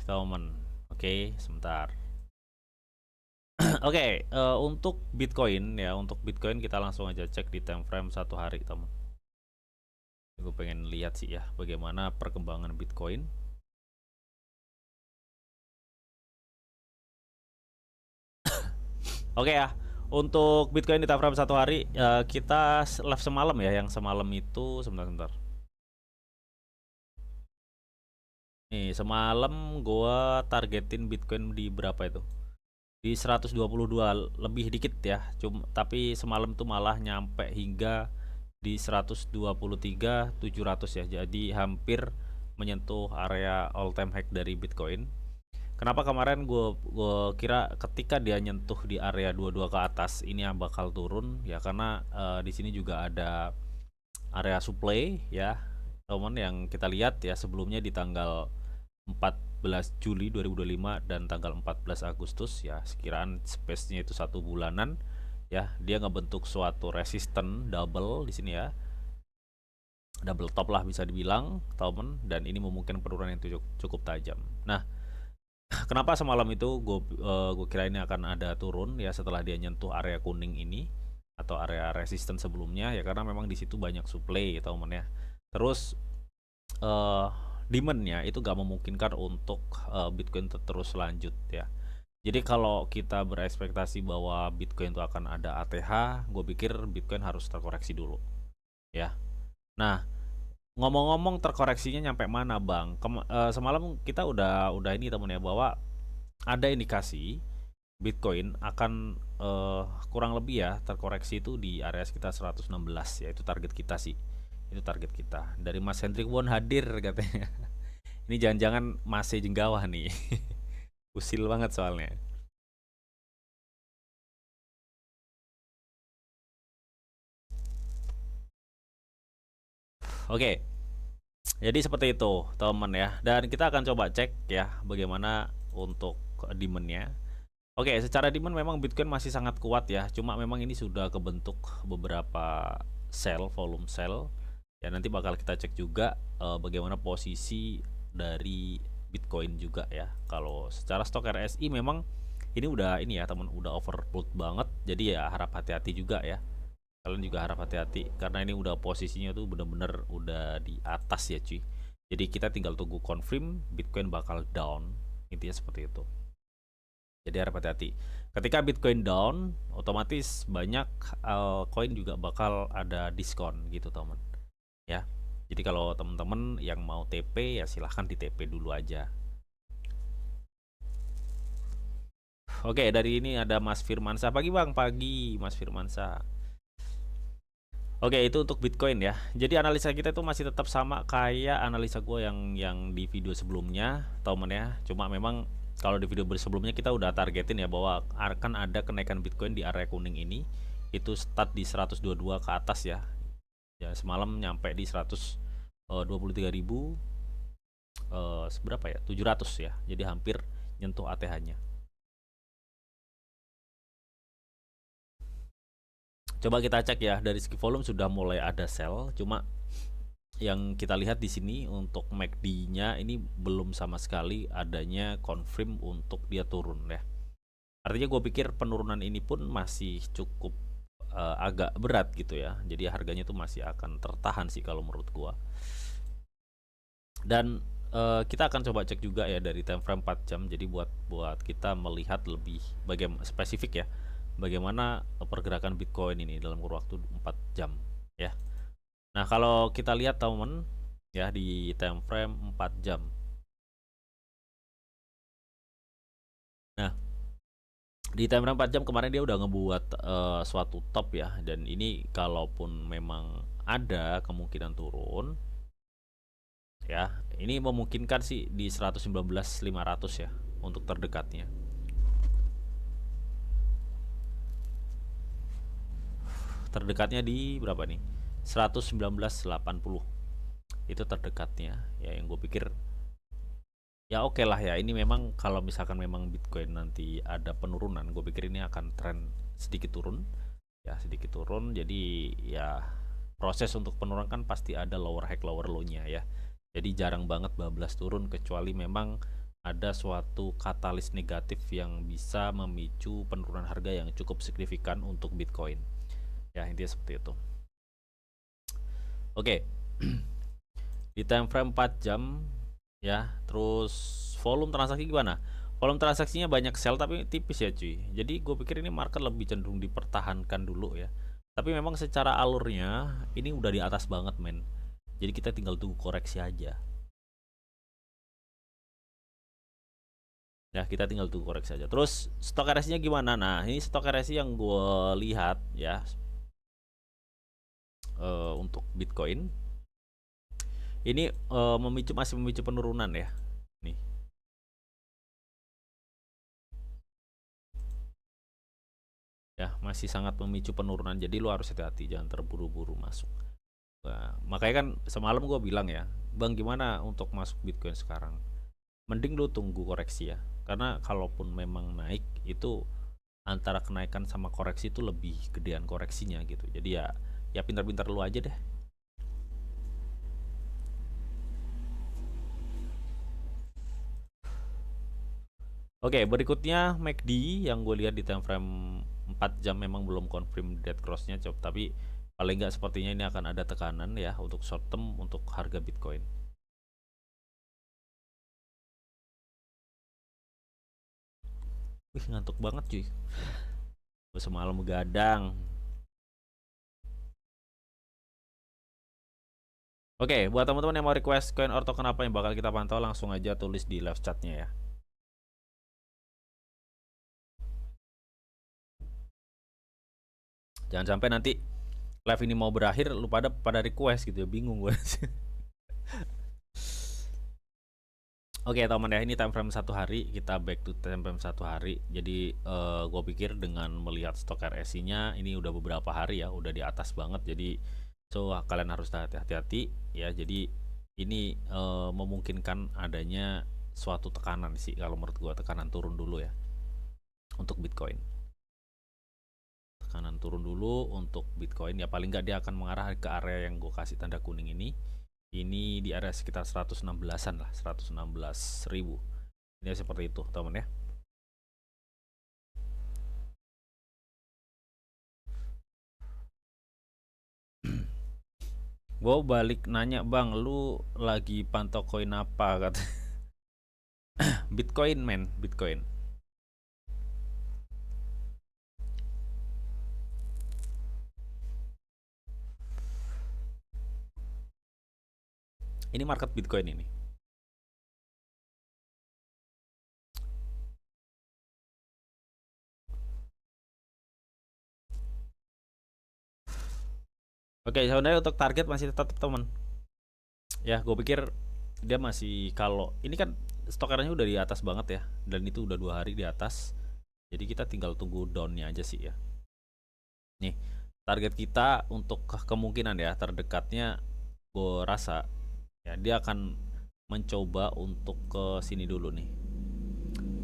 teman. Oke, sebentar. Oke, untuk Bitcoin ya, untuk Bitcoin kita langsung aja cek di time frame 1 hari, teman. Gue pengen lihat sih ya, bagaimana perkembangan Bitcoin. Oke ya, untuk Bitcoin di time frame 1 hari, kita live semalam ya, yang semalam itu sebentar. Nih, semalam gua targetin Bitcoin di berapa itu? Di 122 lebih dikit ya. Tapi semalam tuh malah nyampe hingga di 123.700 ya. Jadi hampir menyentuh area all time high dari Bitcoin. Kenapa kemarin gue kira ketika dia nyentuh di area 22 ke atas ini yang bakal turun ya, karena di sini juga ada area supply ya, teman, yang kita lihat ya sebelumnya di tanggal 14 Juli 2025 dan tanggal 14 Agustus ya, sekiraan space-nya itu 1 bulanan ya, dia ngebentuk suatu resisten double di sini ya, double top lah bisa dibilang, teman, dan ini memungkinkan penurunan yang cukup tajam. Nah, kenapa semalam itu gue kira ini akan ada turun ya setelah dia nyentuh area kuning ini atau area resisten sebelumnya ya, karena memang di situ banyak supply teman ya. Terus uh, demandnya itu gak memungkinkan untuk Bitcoin terus lanjut ya. Jadi kalau kita berekspektasi bahwa Bitcoin itu akan ada ATH, gue pikir Bitcoin harus terkoreksi dulu ya. Nah, ngomong-ngomong terkoreksinya nyampe mana bang? Semalam kita udah ini temen ya, bahwa ada indikasi Bitcoin akan kurang lebih ya terkoreksi itu di area sekitar 116 ya, itu target kita sih. Itu target kita. Dari Mas Hendrik Won hadir katanya. Ini jangan-jangan masih jenggawah nih. Usil banget soalnya. Oke, jadi seperti itu teman ya. Dan kita akan coba cek ya bagaimana untuk demandnya. Oke, secara demand memang Bitcoin masih sangat kuat ya. Cuma memang ini sudah kebentuk beberapa sell, volume sell. Ya nanti bakal kita cek juga bagaimana posisi dari Bitcoin juga ya. Kalau secara stok RSI memang ini udah ini ya teman, udah overbought banget. Jadi ya harap hati-hati juga ya. Kalian juga harap hati-hati karena ini udah posisinya tuh bener-bener udah di atas ya cuy. Jadi kita tinggal tunggu confirm Bitcoin bakal down. Intinya seperti itu. Jadi harap hati-hati. Ketika Bitcoin down, otomatis banyak altcoin juga bakal ada diskon gitu teman. Ya. Jadi kalau teman-teman yang mau TP ya silahkan di TP dulu aja. Oke, dari ini ada Mas Firmansa. Pagi bang, pagi Mas Firmansa. Oke, itu untuk Bitcoin ya. Jadi analisa kita itu masih tetap sama kayak analisa gue yang di video sebelumnya, teman ya. Cuma memang kalau di video sebelumnya kita udah targetin ya bahwa akan ada kenaikan Bitcoin di area kuning ini. Itu start di 122 ke atas ya. Ya semalam nyampe di 123.000 seberapa ya? 700 ya. Jadi hampir nyentuh ATH-nya. Coba kita cek ya, dari segi volume sudah mulai ada sell, cuma yang kita lihat di sini untuk MACD-nya ini belum sama sekali adanya confirm untuk dia turun ya. Artinya gue pikir penurunan ini pun masih cukup agak berat gitu ya. Jadi harganya tuh masih akan tertahan sih kalau menurut gue. Dan kita akan coba cek juga ya dari time frame 4 jam. Jadi buat kita melihat lebih bagaimana spesifik ya, bagaimana pergerakan Bitcoin ini dalam kurun waktu 4 jam ya. Nah, kalau kita lihat teman ya di time frame 4 jam. Nah, di time frame 4 jam kemarin dia udah ngebuat suatu top ya, dan ini kalaupun memang ada kemungkinan turun ya, ini memungkinkan sih di 119.500 ya untuk terdekatnya. Terdekatnya di berapa nih? 119.80. Itu terdekatnya ya, yang gue pikir ya oke lah ya. Ini memang kalau misalkan memang Bitcoin nanti ada penurunan, gue pikir ini akan tren sedikit turun ya, sedikit turun. Jadi ya proses untuk penurunan kan pasti ada lower high lower low nya ya. Jadi jarang banget bablas turun kecuali memang ada suatu katalis negatif yang bisa memicu penurunan harga yang cukup signifikan untuk Bitcoin. Ya, intinya seperti itu. Oke. Di time frame 4 jam ya, terus volume transaksi gimana? Volume transaksinya banyak sell tapi tipis ya cuy. Jadi gue pikir ini market lebih cenderung dipertahankan dulu ya. Tapi memang secara alurnya ini udah di atas banget men. Jadi kita tinggal tunggu koreksi aja. Ya kita tinggal tunggu koreksi aja. Terus stok RSI-nya gimana? Nah ini stok RSI yang gue lihat ya, untuk Bitcoin ini masih memicu penurunan ya. Nih. Ya, masih sangat memicu penurunan. Jadi lu harus hati-hati, jangan terburu-buru masuk. Nah, makanya kan semalam gue bilang ya, Bang gimana untuk masuk Bitcoin sekarang? Mending lu tunggu koreksi ya. Karena kalaupun memang naik itu antara kenaikan sama koreksi itu lebih gedean koreksinya gitu. Jadi ya pintar-pintar lu aja deh. Oke, berikutnya MACD yang gue lihat di time frame 4 jam memang belum confirm dead cross-nya, tapi paling nggak sepertinya ini akan ada tekanan ya untuk short term untuk harga Bitcoin. Wih, ngantuk banget cuy. Gue semalam begadang. Oke, buat teman-teman yang mau request coin or token apa yang bakal kita pantau, langsung aja tulis di live chatnya ya. Jangan sampai nanti live ini mau berakhir lu pada request gitu ya, bingung gue. Oke teman ya, ini time frame 1 hari, kita back to time frame 1 hari. Jadi gue pikir dengan melihat stok RSI-nya ini udah beberapa hari ya, udah di atas banget. Jadi kalian harus hati-hati ya. Jadi ini memungkinkan adanya suatu tekanan sih kalau menurut gue, tekanan turun dulu ya untuk Bitcoin. Tekanan turun dulu untuk Bitcoin ya, paling nggak dia akan mengarah ke area yang gue kasih tanda kuning ini. Ini di area sekitar 116-an lah, 116.000. Ini seperti itu teman ya. Gue balik nanya, Bang lu lagi pantau koin apa, kata. Bitcoin men, Bitcoin. Ini market Bitcoin ini. Oke, sebenarnya untuk target masih tetap teman. Ya, gue pikir dia masih, kalau ini kan stokernya udah di atas banget ya, dan itu udah 2 hari di atas. Jadi kita tinggal tunggu downnya aja sih ya. Nih, target kita untuk kemungkinan ya terdekatnya, gue rasa ya dia akan mencoba untuk ke sini dulu nih.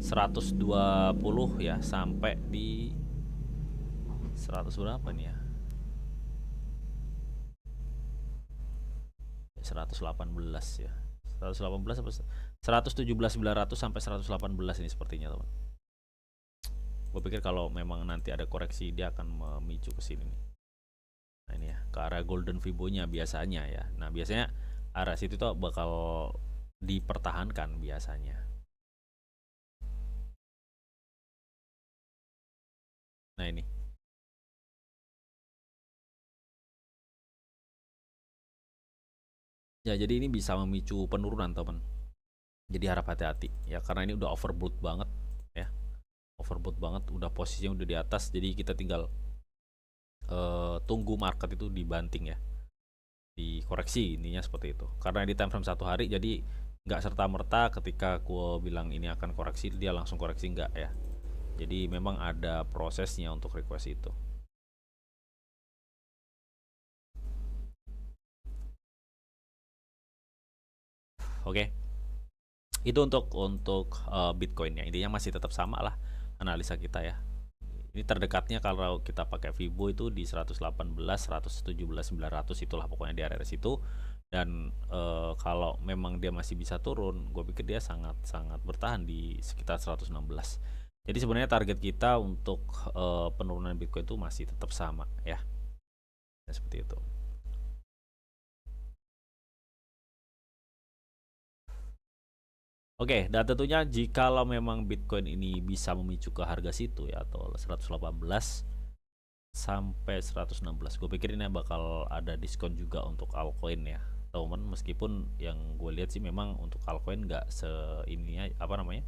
120 ya, sampai di 100 berapa nih ya? 118 ya. 118 apa 117.900 sampai 118 ini sepertinya, teman. Gue pikir kalau memang nanti ada koreksi dia akan memicu ke sini nih. Nah, ini ya, ke arah golden fibonya biasanya ya. Nah, biasanya arah situ tuh bakal dipertahankan biasanya. Nah, ini. Ya, jadi ini bisa memicu penurunan, teman. Jadi harap hati-hati ya, karena ini udah overbought banget ya. Overbought banget, udah posisinya udah di atas, jadi kita tinggal tunggu market itu dibanting ya, dikoreksi, intinya seperti itu. Karena di time frame 1 hari, jadi nggak serta merta ketika gue bilang ini akan koreksi dia langsung koreksi, nggak ya. Jadi memang ada prosesnya untuk request itu. Oke, itu untuk Bitcoin ya. Intinya masih tetap sama lah analisa kita ya. Ini terdekatnya kalau kita pakai Fibo itu di 118, 117, 900, itulah pokoknya di area situ. Dan kalau memang dia masih bisa turun, gue pikir dia sangat sangat bertahan di sekitar 116. Jadi sebenarnya target kita untuk penurunan Bitcoin itu masih tetap sama ya. Ya, seperti itu. Oke, dan tentunya jikalau memang Bitcoin ini bisa memicu ke harga situ ya, atau 118 sampai 116, gue pikir ini bakal ada diskon juga untuk altcoin ya, teman. Meskipun yang gue lihat sih memang untuk altcoin nggak se ininya apa namanya,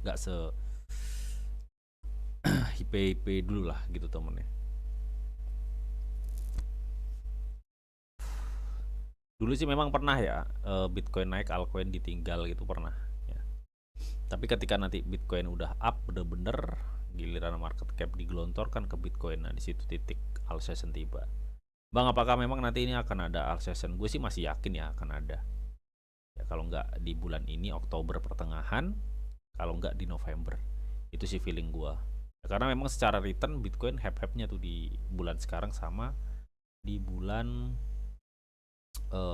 nggak se IP dulu lah gitu temen ya. Dulu sih memang pernah ya, Bitcoin naik altcoin ditinggal gitu pernah ya. Tapi ketika nanti Bitcoin udah up bener-bener, giliran market cap digelontorkan ke Bitcoin, nah di situ titik all season tiba. Bang, apakah memang nanti ini akan ada all season? Gue sih masih yakin ya akan ada. Ya kalau nggak di bulan ini Oktober pertengahan, kalau nggak di November. Itu sih feeling gue. Ya, karena memang secara return Bitcoin hype-hype-nya tuh di bulan sekarang sama di bulan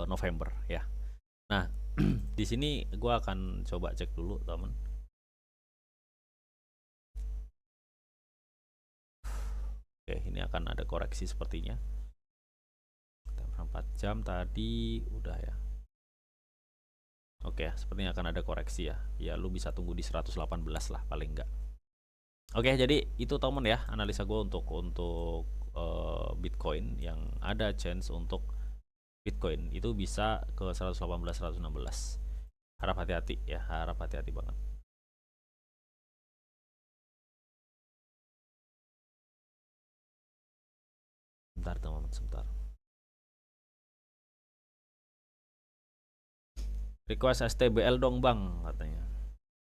November ya. Nah, di sini gue akan coba cek dulu, teman. Oke, ini akan ada koreksi sepertinya. 4 jam tadi udah ya. Oke, sepertinya akan ada koreksi ya. Ya, lu bisa tunggu di 118 lah paling enggak. Oke, jadi itu temen ya analisa gue untuk Bitcoin yang ada chance untuk Bitcoin itu bisa ke 118 116. Harap hati-hati ya, harap hati-hati banget. Bentar teman, sebentar. Request STBL dong bang katanya.